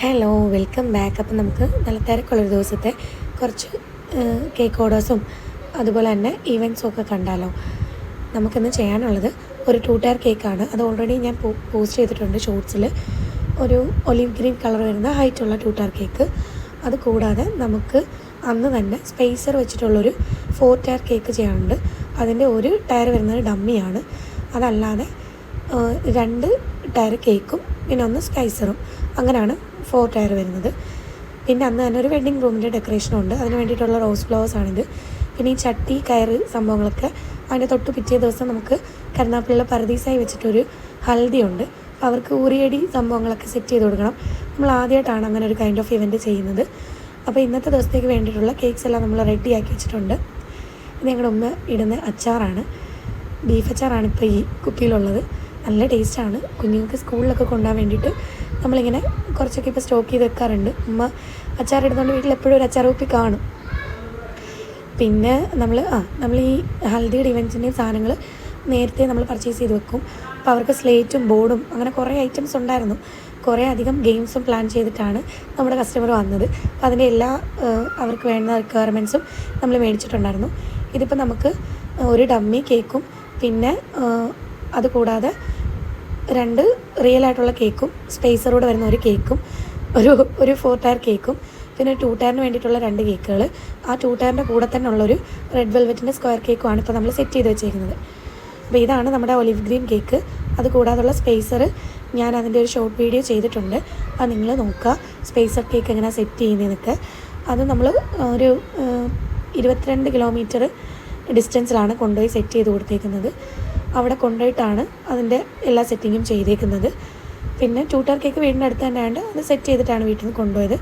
Hello, welcome back. അപ്പം നമുക്ക് നല്ല തിരക്കുള്ളൊരു ദിവസത്തെ കുറച്ച് കേക്ക് ഓർഡേഴ്സും അതുപോലെ തന്നെ ഈവൻറ്റ്സും ഒക്കെ കണ്ടാലോ. നമുക്കിന്ന് ചെയ്യാനുള്ളത് ഒരു 2 ടയർ കേക്കാണ്. അത് ഓൾറെഡി ഞാൻ പോസ്റ്റ് ചെയ്തിട്ടുണ്ട് ഷോർട്സിൽ. ഒരു ഒലിവ് ഗ്രീൻ കളർ വരുന്ന ഹൈറ്റുള്ള 2 ടയർ കേക്ക്. അത് കൂടാതെ നമുക്ക് അന്ന് തന്നെ സ്പേസർ വെച്ചിട്ടുള്ളൊരു 4 ടയർ കേക്ക് ചെയ്യാനുണ്ട്. അതിൻ്റെ ഒരു ടയർ വരുന്നത് ഡമ്മിയാണ്. അതല്ലാതെ 2 ടയർ കേക്കും പിന്നെ ഒന്ന് സ്കൈസറും, അങ്ങനെയാണ് 4 ടയർ വരുന്നത്. പിന്നെ അന്ന് തന്നെ ഒരു വെഡ്ഡിങ് റൂമിൻ്റെ ഡെക്കറേഷനും ഉണ്ട്. അതിന് വേണ്ടിയിട്ടുള്ള റോസ് ഫ്ലവേഴ്സാണിത്. പിന്നെ ഈ ചട്ടി കയറ് സംഭവങ്ങളൊക്കെ അതിൻ്റെ തൊട്ട് പിറ്റേ ദിവസം നമുക്ക് കരുനാഗപ്പള്ളിയിലെ പറുദീസായി വെച്ചിട്ടൊരു ഹൽദി ഉണ്ട്. അപ്പോൾ അവർക്ക് ഊറിയടി സംഭവങ്ങളൊക്കെ സെറ്റ് ചെയ്ത് കൊടുക്കണം. നമ്മൾ ആദ്യമായിട്ടാണ് അങ്ങനെ ഒരു കൈൻഡ് ഓഫ് ഇവൻറ്റ് ചെയ്യുന്നത്. അപ്പോൾ ഇന്നത്തെ ദിവസത്തേക്ക് വേണ്ടിയിട്ടുള്ള കേക്ക്സ് എല്ലാം നമ്മൾ റെഡിയാക്കി വെച്ചിട്ടുണ്ട്. ഇത് ഞങ്ങളുടെ ഉമ്മ ഇടുന്ന അച്ചാറാണ്, ബീഫ് അച്ചാറാണ് ഇപ്പോൾ ഈ കുപ്പിയിലുള്ളത്. നല്ല ടേസ്റ്റാണ്. കുഞ്ഞുങ്ങൾക്ക് സ്കൂളിലൊക്കെ കൊണ്ടുപോകാൻ വേണ്ടിയിട്ട് നമ്മളിങ്ങനെ കുറച്ചൊക്കെ ഇപ്പോൾ സ്റ്റോക്ക് ചെയ്ത് വെക്കാറുണ്ട്. ഉമ്മ അച്ചാറിടുന്നതുകൊണ്ട് വീട്ടിൽ എപ്പോഴും ഒരു അച്ചാർ കുപ്പി കാണും. പിന്നെ നമ്മൾ ഈ ഹൽദിയുടെ ഇവൻറ്റ്സിൻ്റെയും സാധനങ്ങൾ നേരത്തെ നമ്മൾ പർച്ചേസ് ചെയ്ത് വെക്കും. അപ്പോൾ അവർക്ക് സ്ലേറ്റും ബോർഡും അങ്ങനെ കുറേ ഐറ്റംസ് ഉണ്ടായിരുന്നു. കുറേ അധികം ഗെയിംസും പ്ലാൻ ചെയ്തിട്ടാണ് നമ്മുടെ കസ്റ്റമർ വന്നത്. അപ്പോൾ അതിൻ്റെ എല്ലാ അവർക്ക് വേണ്ട റിക്വയർമെൻറ്റ്സും നമ്മൾ മേടിച്ചിട്ടുണ്ടായിരുന്നു. ഇതിപ്പോൾ നമുക്ക് ഒരു ഡമ്മി കേക്കും പിന്നെ അതുകൂടാതെ 2 റിയൽ ആയിട്ടുള്ള കേക്കും സ്പേസറോട് വരുന്ന ഒരു കേക്കും ഒരു 4 ടയർ കേക്കും പിന്നെ 2 ടയറിന് വേണ്ടിയിട്ടുള്ള 2 കേക്കുകൾ, ആ 2 ടയറിൻ്റെ കൂടെ തന്നെ ഉള്ളൊരു റെഡ് വെൽവെറ്റിൻ്റെ സ്ക്വയർ കേക്കുമാണ് ഇപ്പോൾ നമ്മൾ സെറ്റ് ചെയ്ത് വെച്ചേക്കുന്നത്. അപ്പോൾ ഇതാണ് നമ്മുടെ ഒലിവ് ഗ്രീൻ കേക്ക്. അത് കൂടാതുള്ള സ്പേസർ ഞാൻ അതിൻ്റെ ഒരു ഷോർട്ട് വീഡിയോ ചെയ്തിട്ടുണ്ട്. അത് നിങ്ങൾ നോക്കുക, സ്പേസർ കേക്ക് എങ്ങനെ സെറ്റ് ചെയ്യുന്നതെന്നൊക്കെ. അത് നമ്മൾ ഒരു 22 കിലോമീറ്റർ ഡിസ്റ്റൻസിലാണ് കൊണ്ടുപോയി സെറ്റ് ചെയ്ത് കൊടുത്തേക്കുന്നത്. അവിടെ കൊണ്ടുപോയിട്ടാണ് അതിൻ്റെ എല്ലാ സെറ്റിങ്ങും ചെയ്തേക്കുന്നത്. പിന്നെ 2 ടയർ കേക്ക് വീടിൻ്റെ അടുത്ത് തന്നെ ആയതുകൊണ്ട് അത് സെറ്റ് ചെയ്തിട്ടാണ് വീട്ടിൽ നിന്ന് കൊണ്ടുപോയത്.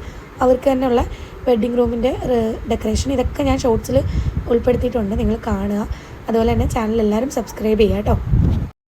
അവർക്ക് തന്നെയുള്ള വെഡ്ഡിങ് റൂമിൻ്റെ ഡെക്കറേഷൻ ഇതൊക്കെ ഞാൻ ഷോർട്സിൽ ഉൾപ്പെടുത്തിയിട്ടുണ്ട്, നിങ്ങൾ കാണുക. അതുപോലെ തന്നെ ചാനൽ എല്ലാവരും സബ്സ്ക്രൈബ് ചെയ്യുക കേട്ടോ.